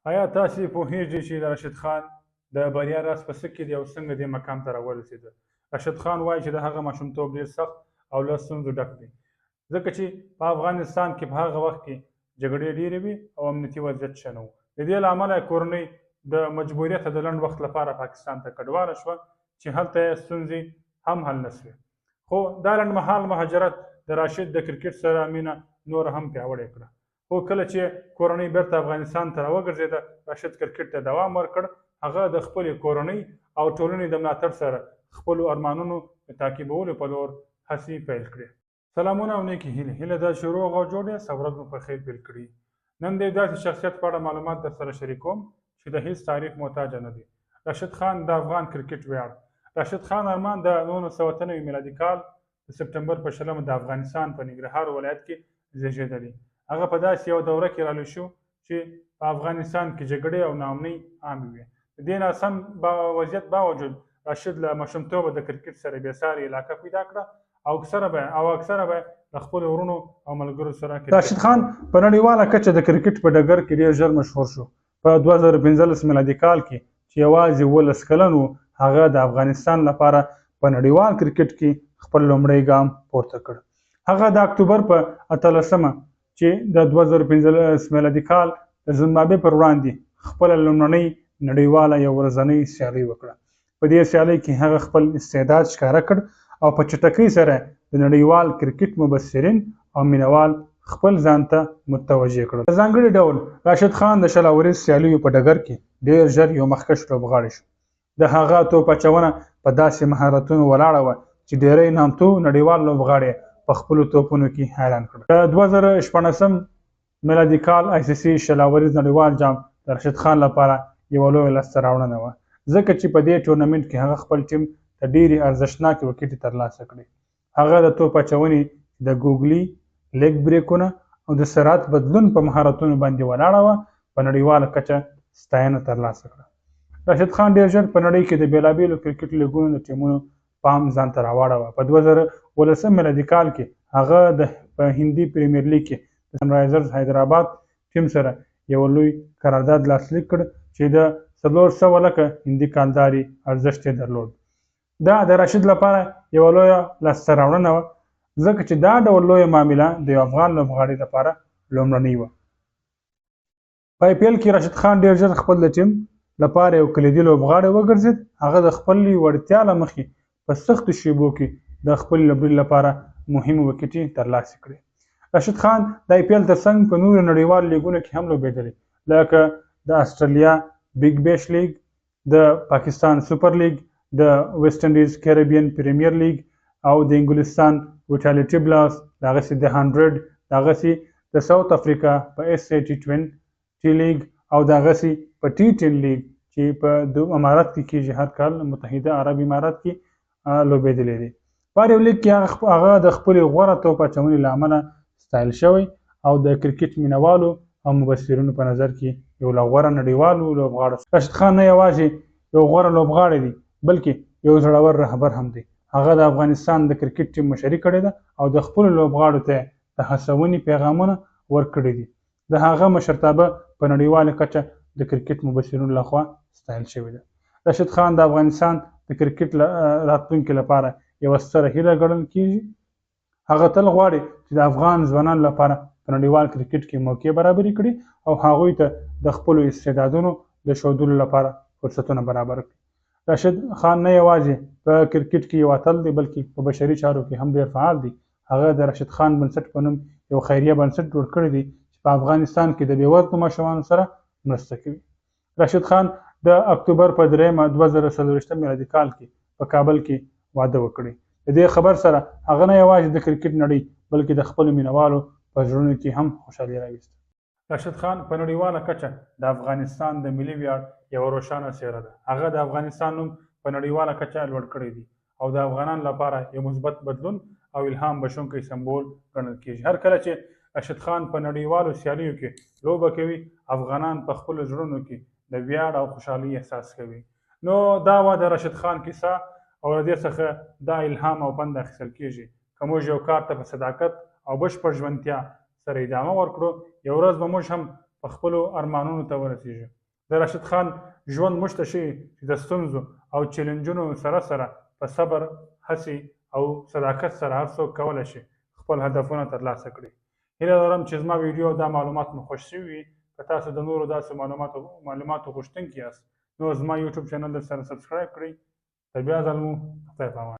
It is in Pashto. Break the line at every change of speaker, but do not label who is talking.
آیا تاسې پوهېږئ چې د راشد خان د بریا راز په څه کې دی او څنګه دې مقام ته راورسېده؟ راشد خان وایي چې د هغه ماشومتوب ډېر سخت او له ستونزو ډک دی، ځکه چې په افغانستان کې په هغه وخت کې جګړې ډېرې وې او امنیتي وضعیت ښه نه و. د دې له امله کورنۍ د مجبوریته د لنډ وخت لپاره پاکستان ته کډواله شوه چې هلته یې ستونزې هم حل نه شوې. خو دا لنډمهال مهاجرت د راشد د کرکټ سره مینه نور هم پیاوړې کړه. خو کله چې کورنۍ بیرته افغانستان ته راوګرځېده، راشد کرکټ ته دوام ورکړ. هغه د خپلې کورنۍ او ټولنې د ملاتړ سره خپلو ارمانونو د تعقیبولو په لور هڅې پیل کړې. سلامونه او نیکې هیلې. هیله ده چې روغ او جوړ یاست او ورځ مو په خیر پیل کړي. نن د یو داسې شخصیت په اړه معلومات درسره شریکوم چې د هیڅ تعریف محتاج نه دی. راشد خان د افغان کرکټ ویاړ. راشد خان ارمان د 1993 میلادي کال د سپټمبر په 20 د افغانستان په ننګرهار ولایت کې زیږېدلی. هغه په داسې یوه دوره کې رالوی شو چې په افغانستان کې جګړې او ناامنۍ عامې وې. د دې ناسم وضعیت باوجود راشد له ماشومتوبه د کرکټ سره بېسارې علاقه پیدا کړه او اکثره به له خپلو ورونو او ملګرو سره. راشد خان په نړیواله کچه د کرکټ په ډګر کې ډېر ژر مشهور شو. په 2015 میلادي کال کې چې یوازې 18 کلن و، هغه د افغانستان لپاره په نړیوال کرکټ کې خپل لومړی ګام پورته کړ. هغه د اکتوبر په 18 چې د 2015 میلادي کال د زیمبابوې پر وړاندې خپله لومړنۍ نړیواله یو ورځنۍ سیالۍ وکړه. په دې سیالۍ کې هغه خپل استعداد ښکاره کړ او په چټکۍ سره د نړیوال کرکټ مبصرین او مینوال خپل ځان ته متوجه کړل. په ځانګړي ډول راشد خان د شل اوريز سیالیو په ډګر کې ډېر ژر یو مخکښ لوبغاړی شو. د هغه توپ اچونه په داسې مهارتونو ولاړه وه چې ډېری نامتو نړیوال لوبغاړي په خپلو توپونو کې حیران کړل. د 2014 میلادي کال ICC شل اوريز نړیوال جام د راشد خان لپاره یوه لویه لاسته راوړنه وه، ځکه چې په دې ټورنمنټ کې هغه خپل ټیم ته ډېرې ارزښتناکې وکټې ترلاسه کړې. هغه د توپ اچونې د ګوګلي لیګ بریکونه او د سرعت بدلون په مهارتونو باندې ولاړه وه په نړیواله کچه ستاینه ترلاسه کړه. راشد خان ډېر ژر په نړۍ کې د بېلابېلو کرکټ لیګونو د ټیمونو پام ځان ته راواړوه. په 2018 میلادي کال کې هغه په هندي پریمیر لیګ کې د سنرایزرز حیدرآباد ټیم سره یو لوی قرارداد لاسلیک کړ چې د 400 لکه هندي کالداري ارزښت یې درلود. دا د راشد لپاره یوه لویه لاسته راوړنه وه، ځکه چې دا ډول لویه معامله د یو افغان لوبغاړي لپاره لومړنۍ وه. په IPL کې راشد خان ډېر ژر خپل د ټیم لپاره یو کلیدي لوبغاړی وګرځېد. هغه د خپلې وړتیا له مخې په سختو شیبو کې د خپلې لوبډلې لپاره مهمې وکټې ترلاسه کړې. راشد خان د IPL ترڅنګ په نورو نړیوالو لیګونو کې هم لوبېدلی، لکه د استرالیا بیګ بیش لیګ، د پاکستان سوپر لیګ، د ویسټ انډیز کیریبین پریمیر لیګ او د انګلستان ویټالیټي بلاس، دغسې د 100، دغسې د ساوث افریقا په SA T20 لیګ او دغسې په T10 لیګ چې په امارات کې کېږي، هر کال متحده عرب امارات کې لوبېدلی دی. په هر یو لیګ کې هغه د خپلې غوره توپ اچونې له امله ستایل شوی او د کرکټ مینوالو او مبصرینو په نظر کې یو له غوره نړیوالو لوبغاړو. راشد خان نه یوازې یو غوره لوبغاړی دی، بلکې یو زړور رهبر هم دی. هغه د افغانستان د کرکټ ټیم مشري کړې ده او د خپلو لوبغاړو ته د هڅونې پیغامونه ورکړي دي. د هغه مشرتابه په نړیواله کچه د کرکټ مبصرینو لخوا ستایل شوې ده. راشد خان د افغانستان د کرکټ راتلونکي لپاره یوه ستره هیله ګڼل کېږي. هغه تل غواړي چې د افغان ځوانانو لپاره په نړیوال کرکټ کې موقع برابرې کړي او هغوی ته د خپلو استعدادونو د ښودلو لپاره فرصتونه برابر کړي. راشد خان نه یوازې په کرکټ کې یو اتل دی، بلکې په بشري چارو کې هم ډېر فعال دی. هغه د راشد خان بنسټ په نوم یو خیریه بنسټ جوړ کړی دی چې په افغانستان کې د بېوزلو ماشومانو سره مرسته کوي. راشد خان د اکتوبر په 3 2024 میلادي کال کې په کابل کې واده وکړی. د دې خبر سره هغه نه یوازې د کرکټ نړۍ بلکې د خپلو مینوالو په زړونو کې هم خوشحالي راوسته. راشد خان په نړیواله کچه د افغانستان د ملي ویاړ یوه روښانه څېره ده. هغه د افغانستان نوم په نړیواله کچه لوړ کړی دی او د افغانانو لپاره یو مثبت بدلون او الهام بښونکی سمبول ګڼل کېږي. هر کله چې راشد خان په نړیوالو سیالیو کې لوبه کوي، افغانان په خپلو زړونو کې د ویاړ او خوشحالۍ احساس کوي. نو دا وه د راشد خان کیسه او له دې څخه دا الهام او پند اخیستل کېږي که موږ یو کار ته په صداقت او بشپړ ژمنتیا سره ادامه ورکړو، یو ورځ به موږ هم په خپلو ارمانونو ته ورسیږي. د راشد خان ژوند موږ ته ښیي چې د ستونزو او چیلنجونو سره سره په صبر، هڅې او صداقت سره هر څوک کولی شي خپل هدفونه ترلاسه کړي. هیله لرم چې زما ویډیو دا معلومات مو خوښ شوي وي. که تاسو د نورو داسې معلوماتو غوښتونکي یاست نو زما یوټیوب چینل سره سبسکرایب کړئ. تر بیا ځل مو خدای په امان.